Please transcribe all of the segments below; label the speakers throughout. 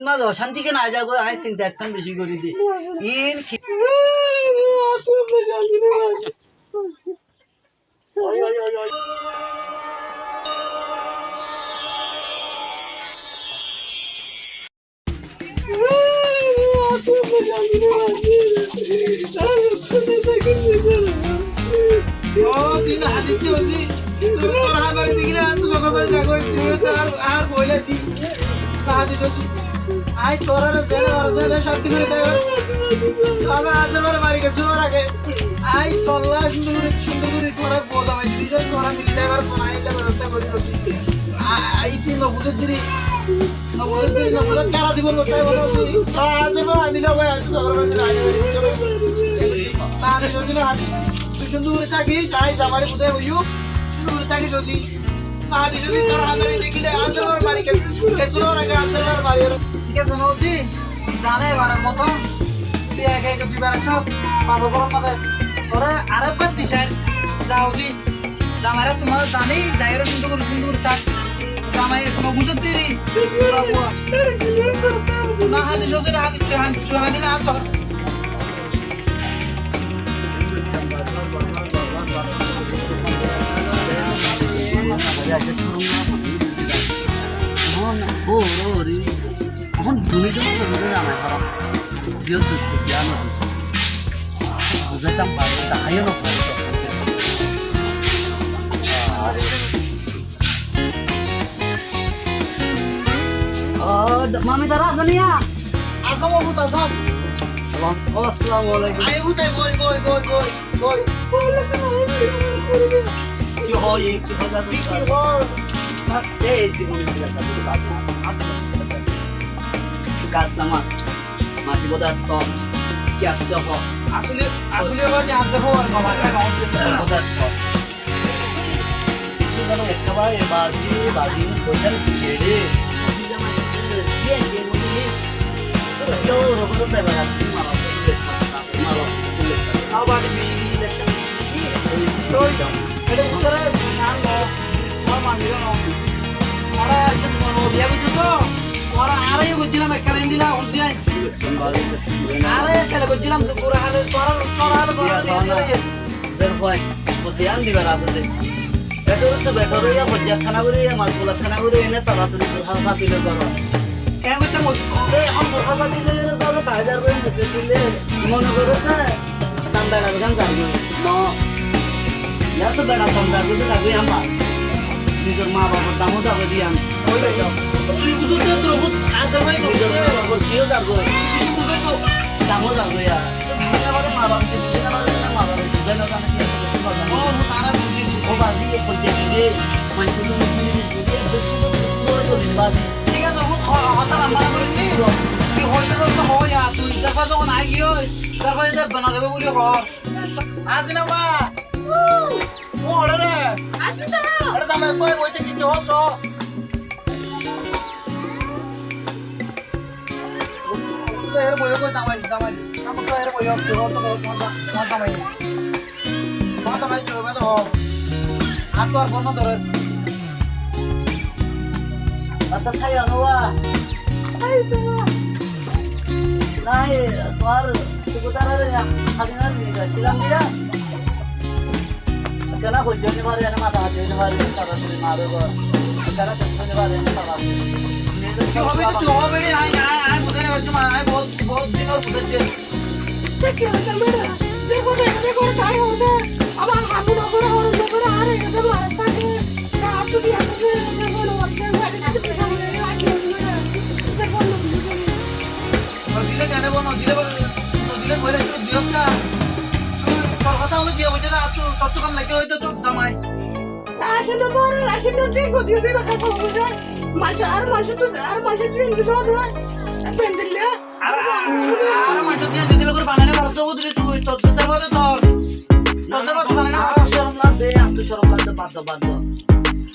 Speaker 1: না অশান্তিকে না যাবো আমি চিন্তা একদম বেশি করে দিই ইন আই তোরা জেনে শান্তি করে দেয় আমি আজ আমার বাড়ি গেছি ওর আগে আই তোরা সুন্দর করে তোরা বলা ভাই দুইজন তোরা মিলে দেবার বানাইলে ব্যবস্থা করে দিচ্ছি আই তিন নবুদের দিরি নবুদের কারা দিব লোটাই বলো আজ আমি না ভাই আজ তোর বাড়ি যদি না তুই সুন্দর করে থাকি চাই আমার কোথায় হইও সুন্দর করে থাকি যদি আদি যদি তোরা হাজারে দেখিলে আজ আমার বাড়ি গেছি ওর আগে আজ আমার বাড়ি নদী জানে এবারের মতো তুই একে একে দুইবার সব পাবো গরম মাথায় তোরা আরেকবার দিশাই যাও দি জামাইরা তোমার জানি যাইরা সুন্দর করে থাক জামাই কোনো বুঝত দিরি না হাতে সত্যি হাতে দিলে হাত এখন দুনিজন আমার খারাপ জিও দুষ্ট জ্ঞান বুঝাতাম পারবো তাহাইও না পারবো মামি তারা আসো নিয়া আসো বাবু তো সব আসসালামু আলাইকুম আই বুতাই বই কি হয় কি হয় কি হয় এই জীবনে দিলা আচ্ছা kasama mati bodat to kiat soho asli baje ante ho ar baba ka bodat to kalau ekabare baji koisal kiyede ye muni yo robo ta bana malo abad bi election to ele utara shango mama miro no ara no dia butuh Orang arah yang gujilam ekor ini lah, ujian. Arah yang kalau gujilam tu kurang ada soral dia. Zerfai, musian di barat tu. Betul ya, bajak khana guri ya, masuk khana guri ini tarat tu berhasa tidak korang. Kayak macam orang berhasa tidak korang, tajar orang tidak mana korang kan? Tanda lagi kan no. Ya tu berat tanda tu lagi apa? Jujur mah bapak tamu tak berdiam. Oh iya. Ibu tuh terus antar main dong. Kio dah gue. Ibu tuh kamu dah gue ya. Kita baru malam kita baru malam. Jangan orang kia. Oh, mutara tuh. Oh, pasti kerja ini. Masih tuh ini. Semua sudah basi. Tiga tuh hotel apa ini? Di hotel tuh oh ya tuh. Terus tuh naik yo. Terus itu benar benar boleh kok. Asin apa? Oh, ada. Asin dah. Ada sampai kau yang boleh jadi host. Air boyo ko tamay. Kamu tuh air boyo tuh tamay. Mana tamay coba tuh. Aku harus kono terus. Atas saya nawa. Ayo tuh. Naik tuar seputar ya. Hadiran ini kan silam dia. Karena hujan ni baru ada mata hati ni baru taruh di maru ko. Karena hujan ni baru ada taruh. Hobby तो hobby नहीं आए बुधे ने बच्चों मारा है बहुत दिन और बुधे थे देखिए ना मेरा देखो क्या होता है अब हम लोग आ रहे हैं तो भारत का आप तो भी हम लोग वक्त में वाले का पैसा मिलेगा आगे इधर बोल लो दिले जाने बोलो दिले बोले तो दियो का तू कोलकाता वाले दिया मुझे ना तो कम लगे हो तो कमाई राशन तो चेक को दियो देना कैसा होगा Masih tuh sih gitu doang. Pendek ya. Ara masih dia di luar panennya baru tuh itu terus tuh. Terus panennya sorong lade, tuh sorong lade batu.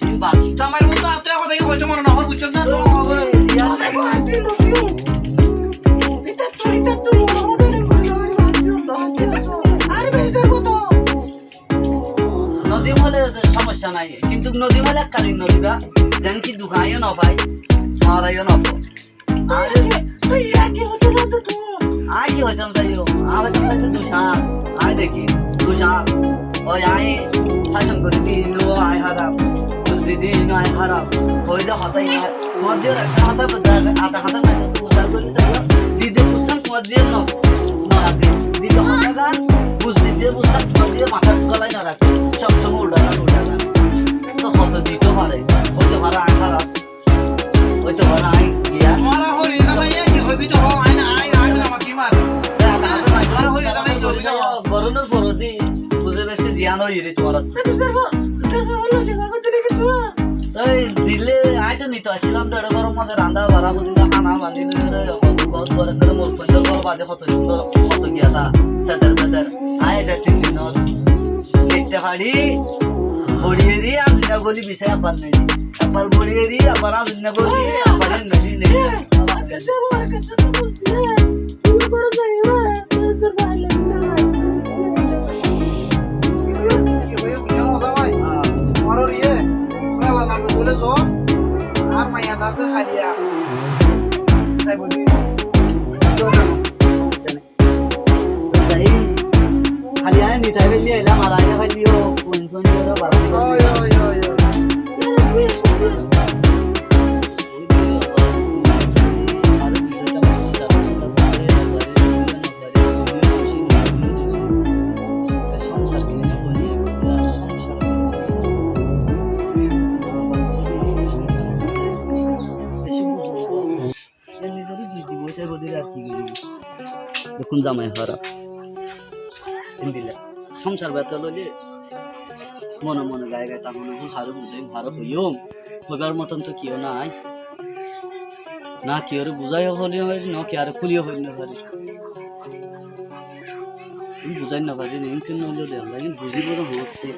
Speaker 1: Ini bas. Sama itu tuh aku tadi kau cuma nongol kucing kan tuh. Ya, aku anjing tuh. Itu tuh mau dari mana? Ada bener betul. Nodi malah sama sana ya. Kintu nodi malah kali nodi ba. Jangan kita dukayo na, pai. Marayo na po. আয় কি হইতাম চাইও আমার তো তাই দুশাল আয় দেখি দুশাল ওই আয় শাসন করে দিন আয় হারাম বুঝতে দিন আয় হারাম হইলে হতাই না তোমার যে একটা হাতা আধা হাতা না উদার করলে চাইও দিদি বুঝছেন তোমার যে নড়াবে দিদি হাতা বুঝতে দিয়ে বুঝছেন তোমার দিয়ে মাথা গলায় না রাখবে সবসময় উল্টা তো হত দিতে পারে হইতে পারে আয় হারাম হইতে পারে আয় গিয়া
Speaker 2: মারা হই না ভাইয়া কি হইবি তো আয় না আয় আয় না মাকি মার মারা হই না ভাই জলদি যাও
Speaker 1: বরনের ফরদি বুঝে বেছে জিয়ান হই রে তোমার এই দিলে আই তো নিতে আসছিলাম তো এটা গরম মাঝে রান্না বাড়া বুঝিনা খানা বাঁধি রে গদ গরম করে মোর পঞ্চাল গর বাজে কত সুন্দর কত গিয়া তা সাদার বাদার আয় এটা 3 দিন দেখতে পারি বড়িয়েরি আজনা গলি বিষয় আপার নেই আপার বড়িয়েরি আপার আজনা গলি আপার নেই নেই
Speaker 2: আর মাইয়া দাসে খালিয়া তাই বলি
Speaker 1: খালি আয় নিতাই বেলি আইলাম আর আইনা খাইলিও কোন কোন করে বাড়াতে
Speaker 2: ওই ওই ওই
Speaker 1: দেখুন জামাই হারা সংসার ব্যথা লইলে মনে মনে গায়ে গায়ে তার মনে হারো বুঝাই ভালো হইও হইবার মতন তো কেউ নাই না কেউ বুঝাই হলিও পারি না কে আর খুলিও হইল না পারি বুঝাই না পারি না কিন্তু নইলে দেখ বুঝিব না হতে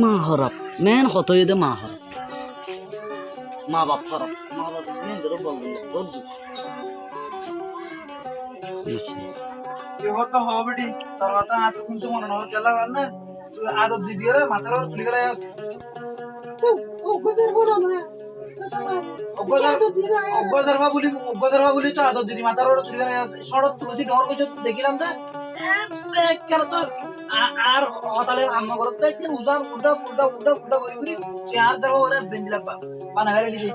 Speaker 1: মা হরপ মেন হত দে মা হরপ মা বাপ হরপ মা বাপ ধরে বলবেন তোর দুঃখ
Speaker 2: তো হবি తర్వాత আতো কিন্তু মনে নয় চলা না তুই আদত দি দিয়ে মাথার উপর তুলি গেলে অজ্ঞারবা বলি তো আদত দিদি মাথার উপর তুলি গেলে সড়ক তুলি ডর কইছ দেখিলাম যে কেন তো আর হতালের আম্মা করত একদিন উজান উল্টা ফুলটা উল্টা ফুলটা করি করি তুই আর যাবো ওরে বেঞ্জিলা বানা ফেলে দিলি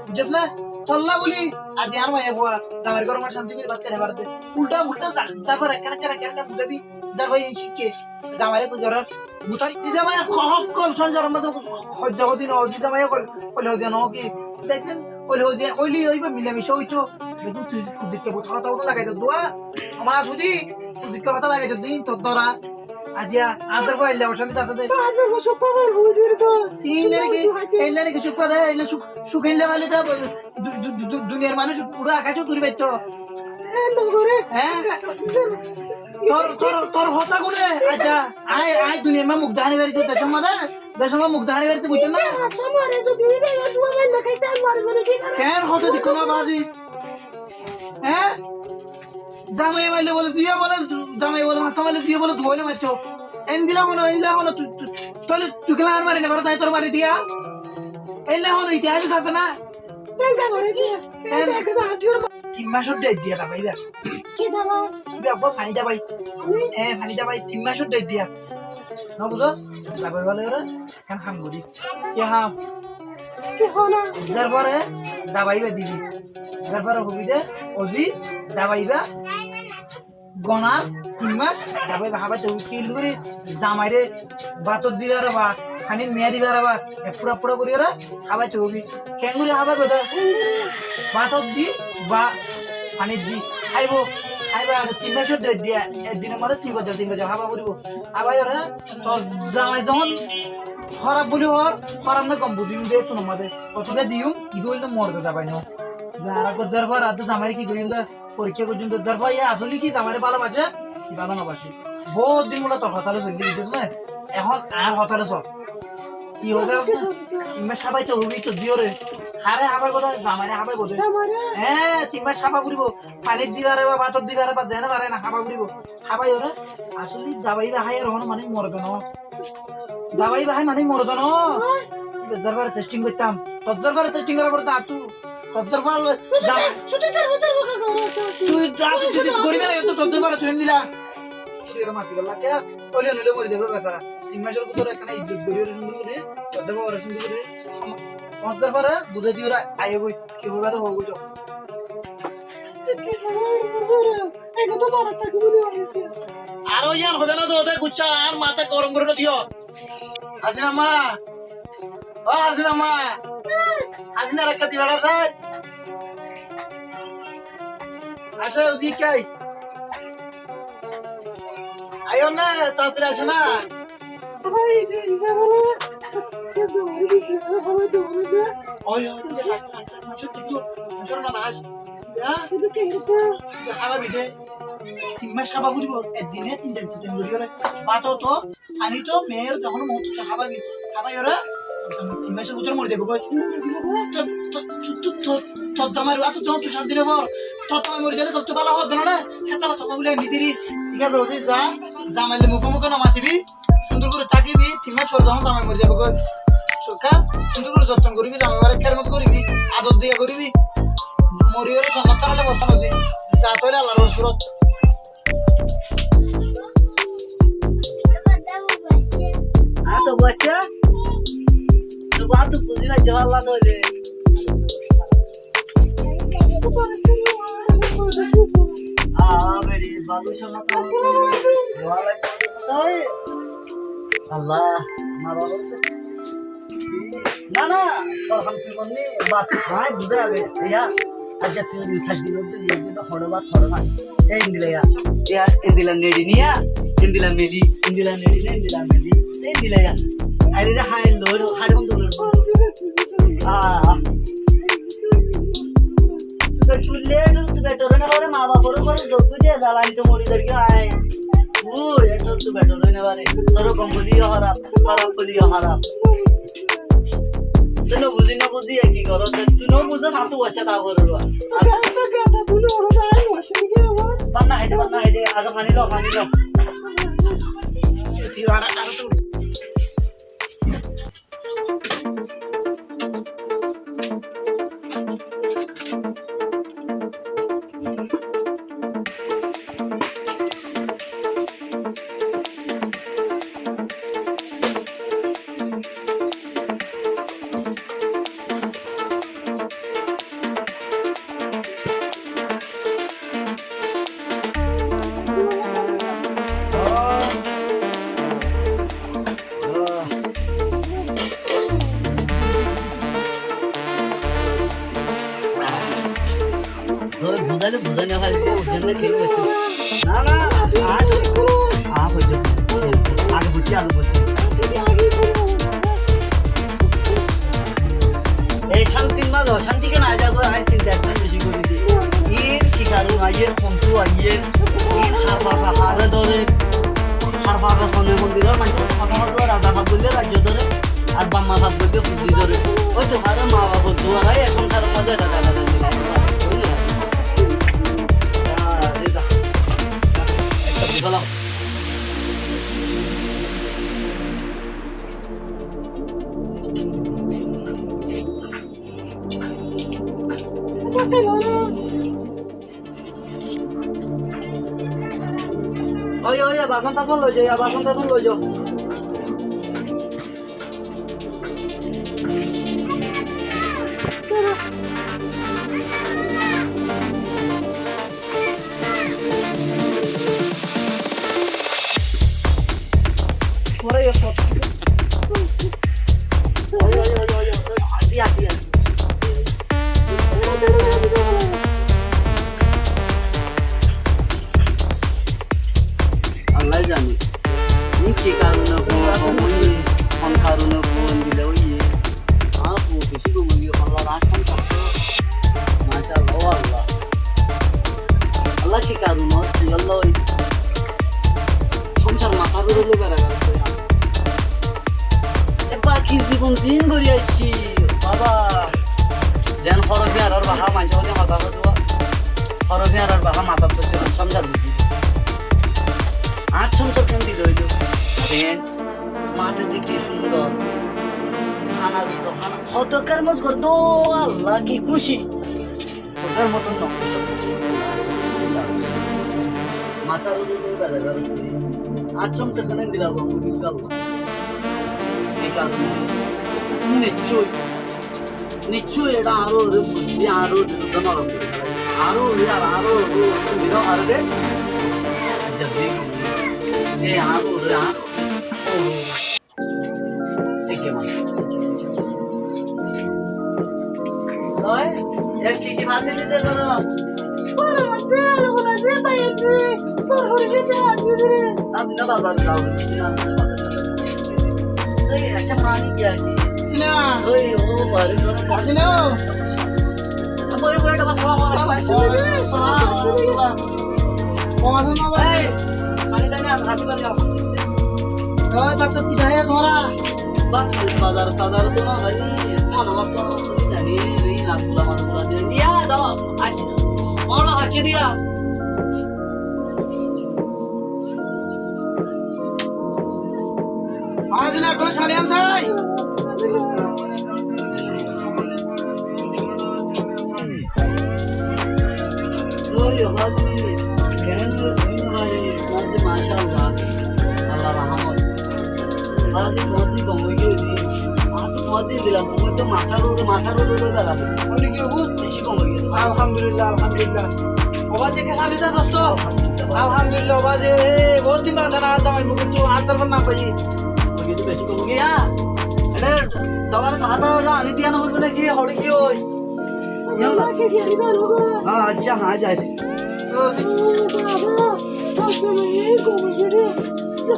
Speaker 2: বুঝছ না চল্লা বলি আজ আর মাইয়া বুয়া জামাই গরম শান্তি করে ভাত খেতে পারতে উল্টা উল্টা তারপর একটা বুঝাবি যার ভাই শিখে জামাইরে তো জরার বুতাই দিদা মাইয়া খহক কল সঞ্জর মধ্যে হজ্জা হদি ন দিদা মাইয়া কইলে হদি ন কি দেখেন কইলে হদি কইলি ওইবা মিলামিশা হইতো দেখুন তুই কুদিকে বহুত কথা কথা লাগাই দোয়া আমার সুদি কুদিকে কথা লাগাই দিন তোর দরা আজিয়া আদার কইলে অশান্তি তাতে আদার বসো পাবল হই দির তো তিন এলে কি সুখ দেয় এলে সুখ এলে মানে যা দুনিয়ার মানুষ পুরো আকাশে তুলি বাইতো হ্যাঁ তোর হতা কোনে আচ্ছা আই দুনিয়ার মা মুখ দাহানি বাড়িতে দেশমা মুখ দাহানি বাড়িতে বুঝছো না সমারে যদি বেলা দুয়া মাইল খাইতে আর মানে কি কেন হতা দিকো না বাজি হ্যাঁ জামাই মাইলে বলে জিয়া বলে জামাই বলে মাথা মাইলে জিয়া বলে ধোইলে মারছো এনদিলা হলো তুই গেলা আর মারি না বড় তাই তোর মারি দিয়া এলে হলো ইতিহাস থাকে না টেঙ্কা করে দিয়া একটা হাজুর তিন মাসের ডেট দিয়া ভাইরা কি দাও বাবা পানি দা ভাই পানি দা ভাই 3 মাসের ডেট দিয়া না বুঝছস যাবে বলে রে কেন হাম গদি কি হাম কি হলো যারপরে দাবাইবা দিবি যারপরে হবি দে ওজি দাবাইবা গনা 3 মাস দাবাইবা হাবা তো কিল করে জামাইরে বাতর দিবার বা খানি মেয়া দিবার বা পুরা পুরা করি রে হাবা তো হবি কেঙ্গুরি হাবা কথা বাতর দি বা পানি দি খাইবো খাইবা 3 মাসের ডেট দিয়া একদিনের মধ্যে 3 বছর হাবা করিব হাবা রে তো জামাই যখন খারাপ বলি হর খারাপ না কম বুঝিম দে তো আমাদের কতটা দিউম কি বলতে মরতে যাবাই না আর গজার পর আদ জামাই কি করিম দা পরীক্ষা করছিম তো জার ভাই আসলে কি জামাই ভালো বাজে কি ভালো না বাসি বহুত দিন বলা তোর হতালে চলি দিতেছ না এখন আর হতালে সব কি হবে ইমা সবাই তো হবি তো দিও রে হারে হাবার কথা জামাইরে হাবার কথা হ্যাঁ তিনবার সাবা করিব পানির দিগারে বা বাতর দিগারে বা জেনে পারে না হাবা করিব হাবাই ওরে আসলে দাবাই বা হায়ার হন মানে মরবে না দাবাই ভাই মানে মরদ ন দরবারে টেস্টিং করতাম তোর দরবারে টেস্টিং করার পর তা তু তোর দরবার ছুটি করব তুই যদি গরিব না তো তোর পারে তুই দিলা এর মাছি গলা কে ওলে নলে মরে যাবে বেচারা 3 মাসের ভিতর এখানে ইজ্জত করিও সুন্দর করে তোর বড় সুন্দর করে সমাজদার পারে বুঝে দিও আইও কই কি হবে তো হোগো যাও আরো ইয়ার হবে না তো ওদের গুচ্ছা আর মাথা গরম করে দিও হাসিনা মা ও হাসিনা মা হাসিনা রাখা দিবা না স্যার আসো জি কাই আয়ো না তাড়াতাড়ি আসো না ওই খাবা বিদে 3 মাস খাবা বুঝবো একদিনে 3টা চিকেন করি ওরে বাতো তো আনি তো মেয়ের যখন মত তো খাবাবি খাবাই ওরা 3 মাসের ভিতর মরে যাবে কই তো জামার আত তো তুই শান্তি নেব তো তুমি মরে গেলে তো ভালো হবে না হেতা কথা বলে নিদিরি ঠিক আছে ওই যা জামাইলে মুখোমুখি না মাতিবি সুন্দর করে তাকিবি 3 মাস পর যখন জামাই মরে যাবে কই সুখা সুন্দর করে যত্ন করিবি জামাইবারে খের মত করিবি আদর দিয়া করিবি মরিয়রে জান্নাত চালালে বসানো যে যা তইলে আল্লাহর রসুলত
Speaker 1: তো বাচ্চা তো বাত বুঝি না জওয়াল্লা তো যে বেড়ি বাবু শোনা তো আল্লাহ মারো না না তোর হাম তুই বলনি বাত হাই বুঝে আগে ইয়া আজ তুই রিসার্চ দিলো তো হড় বাত হড় না এই দিলা ইয়া ইন্দিলা নেডি নিয়া ইন্দিলা মেলি ইন্দিলা নেডি না ইন্দিলা মেলি এই দিলা ইয়া আরে রে হাই লোর হাড় বন্ধ লোর তো চুললে তো বেটার না করে মা বাবার উপরে যোগ দিয়ে জ্বালানি তো মরি দরকি আয় ও এটা তো বেটার না বারে তোর কম্পলিও খারাপ খারাপ বলিও খারাপ তুই বুঝি না বুঝি কি করো তুই নো বুঝ না তো বসে তা করো আর বান্না হাইদে আগে পানি দাও তিওয়ারা কার তো বুঝানে হয় ওজনে খেলবে না না আজ হইছে আগে বুঝছি এই শান্তি মাঝ শান্তিকে না যাবো আই চিন্তা একদম বেশি করে দিই ইর কি কারণ আইয়ের কমতু আইয়ের ইর হারে ধরে হার পাবে সনে মন্দিরের মানুষ কথা রাজা ভাব বললে রাজ্য ধরে আর বাম্মা ভাব বললে পুঁজি ধরে ওই তো হারে মা বাবা দুয়ারাই সংসারের মধ্যে রাজা ভাবে Salam. Oye, basan takon lojo ya, basan takon lojo. Allah জানে ni কি কারণে কোন কারণে ফোন দিলে ওই আপু বেশি গো মনে আল্লাহ রাখেন মাশাআল্লাহ আল্লাহ আল্লাহ কি কারণে আল্লাহ ওই সংসার মাথা ঘুরে বেড়া গেল বাকি জীবন দিন করে আসছি বাবা যেন হরফে আর বাহা মাঝে মাঝে মাথা দেওয়া হরফে আর বাহা মাথা তো সমঝা বুঝি আজ সংসার কেন দিল হইল মাঠে দেখি সুন্দর আনার দোকান হতকার মজ কর দো আল্লাহ কি খুশি ওটার মতন মাথার উপরে বেড়াবার আচম সেখানে দিলা গল্লা এই কারণে নিশ্চয়ই এটা আরো বুঝতে আরো নরম আরো আর আরো দিলাম আরো দে যদি এ আরো একে মানে কি কি ভাত দিতে করো आज ना बाजार जाओ नहीं अच्छा पानी क्या की
Speaker 2: সিনা
Speaker 1: ओए वो बारी करो
Speaker 2: সিনা
Speaker 1: अब ये बड़ा बस सलाम
Speaker 2: কমাসন না ভাই
Speaker 1: पानी देना आसी बार जाओ
Speaker 2: ওই বাত কি দাহে তোরা
Speaker 1: बाजार साजार तो ना भाई मन वक्त तो जानी नहीं ना तुला मन तुला दिया दो आज और अच्छे दिया
Speaker 2: আজ না কোন সালিয়াম সাই
Speaker 1: ओए हाजी कहन हमारे माशाअल्लाह अल्लाह रहमत हाजी पहुंची कमोगे दी आज पहुंची दिला मैं तो माथा रोड करा
Speaker 2: বলি কি হবু
Speaker 1: বেশি কমোগে
Speaker 2: আলহামদুলিল্লাহ আলহামদুলিল্লাহ ওবাজে কে সালিদা দোস্ত আলহামদুলিল্লাহ ওবাজে বহুত দিন বাদ না তোমার মুখে তো আন্তর না পাই
Speaker 1: ये तो बेसी कमोगे यार अरे तुम्हारे साथ वाला आने दिया ना बोलने की हौड़ी की होई
Speaker 2: ইয়াল্লা কে গেরি না লোগো
Speaker 1: हां अच्छा हां जा रे
Speaker 2: ও
Speaker 3: বাবা আসলে এই কমিশনে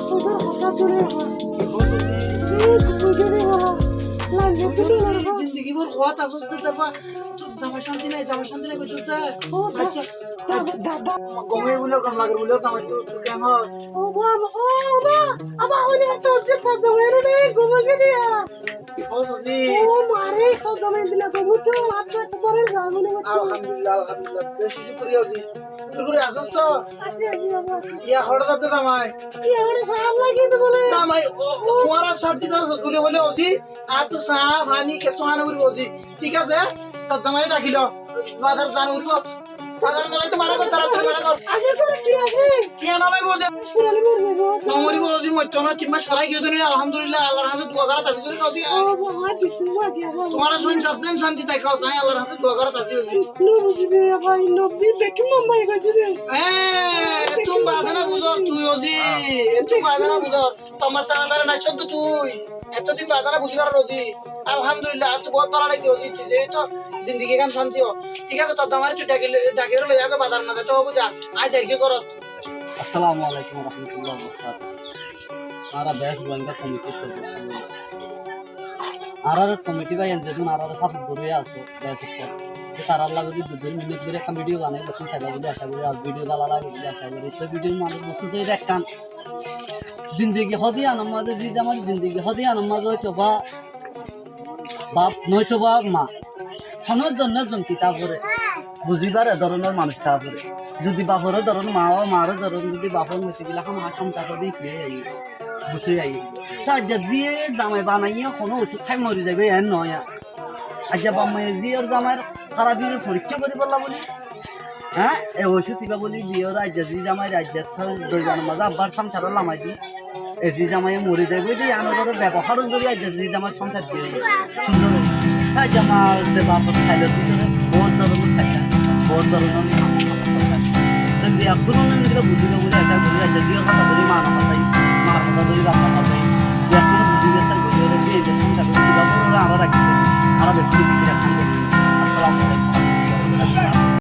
Speaker 3: সবার কথা ধরে লাগে তুমি
Speaker 2: জিন্দগি ভর খোয়াত আসছ তো তারপর তো জামা শান্তি নাই কইছ আচ্ছা
Speaker 3: দাদা
Speaker 2: কমে বলে কম লাগে বলে তোমার তো কেন
Speaker 3: ও বাবা আমা হলে তো যে দামের নেই ঘুমাগে দিয়া
Speaker 2: ও সজি
Speaker 3: ও মারে তো দামে দিলা তুমি তো মাত্র তো পরে যাবো না
Speaker 2: আলহামদুলিল্লাহ বেশি শুকরিয়া হজি শুকর করে আসছ তো
Speaker 3: আসে বাবা
Speaker 2: ইয়া হড় দাতে জামাই
Speaker 3: কি এবারে সাহাব লাগে তো বলে
Speaker 2: জামাই তোমার শান্তি জানা বলে বলে হজি আর তো সা পানি কে সোহানা করি হজি ঠিক আছে তো জামাই ডাকিল বাজার জান উঠবো বাজার গেলে তো মারা করতে মারা কর
Speaker 3: আসে করে ঠিক আছে
Speaker 2: কি নালাই বোঝে
Speaker 3: শুনালি মরবে গো
Speaker 2: নমরি বোঝি মত না চিমা সরাই গিয়ে দিন আলহামদুলিল্লাহ আল্লাহর হাতে দোয়া করা তাসি করে হজি
Speaker 3: ও বাবা বিসমিল্লাহ দিয়া বাবা
Speaker 2: তোমার শুন সাথে শান্তি তাই খাও সাই আল্লাহর হাতে দোয়া করা তাসি হজি
Speaker 3: নো বুঝবে ভাই নো বিবেকি মাম্মা গজে
Speaker 2: তুই বাধা বুঝর তুই হজি তুই বাধা বুঝর তোমার তাড়াতাড়ি নাচছ তো তুই এতদিন বাধা বুঝিবার রোজি আলহামদুলিল্লাহ আজ বহুত ভালো লাগছে হজি তুই যেই তো জিন্দগি গান শান্তি হো ঠিক আছে তো তোমার তুই ডাকে লই আগে বাজার না তো বুঝা আজ দেখি করো
Speaker 1: अस्सलामु अलैकुम रहमतुल्लाहि व बरकातहू आरा बेस गोइंगा कमिटी तो आरा कमिटी भाई যেদিন আরা সব ঘুরে আসো বেস তো তার আল্লাহ যদি 2 মিনিট ধরে একটা ভিডিও বানাই দেখুন সেটা যদি আশা করি আর ভিডিও ভালো লাগে যদি আশা করি তো ভিডিও মানুষ বসে সেই দেখান জিন্দেগি হদিয়া নামাজে জি আমার জিন্দেগি হদিয়া নামাজ হয়তো বা বাপ নয়তো বা মা সনের জন্য জন কিতাবরে বুঝিবার এ ধরনের মানুষ তারপরে যদি বাপরও ধরুন মা ও মারও ধরুন যদি বাপর মেসে গেলে আমার হাসম চাকর দিয়ে ফিরে যাই বসে যাই তার দিয়ে জামাই বানাইয়া কোনো ওষুধ খাই মরে যাবে এর নয় আজ বামাই দিয়ে জামাইয়ের সারা দিনের পরীক্ষা করে বললা বলি হ্যাঁ এই ওষুধ দিবা বলি দিয়ে রাজ্য জি জামাই রাজ্যের দৈবান মাঝে আব্বার সংসারও লামাই দিই এই জি জামাই মরে যাবে দিয়ে আমাদের ব্যবহারও যদি রাজ্য জি জামাই সংসার দিয়ে সুন্দর হ্যাঁ জামার বাপর সাইলের ভিতরে বহুত ধরনের সাইকেল বহুত ধরনের dia kuno nang kita butuh beli aja beli aja dia kata beli mana kata ini mana kata beli apa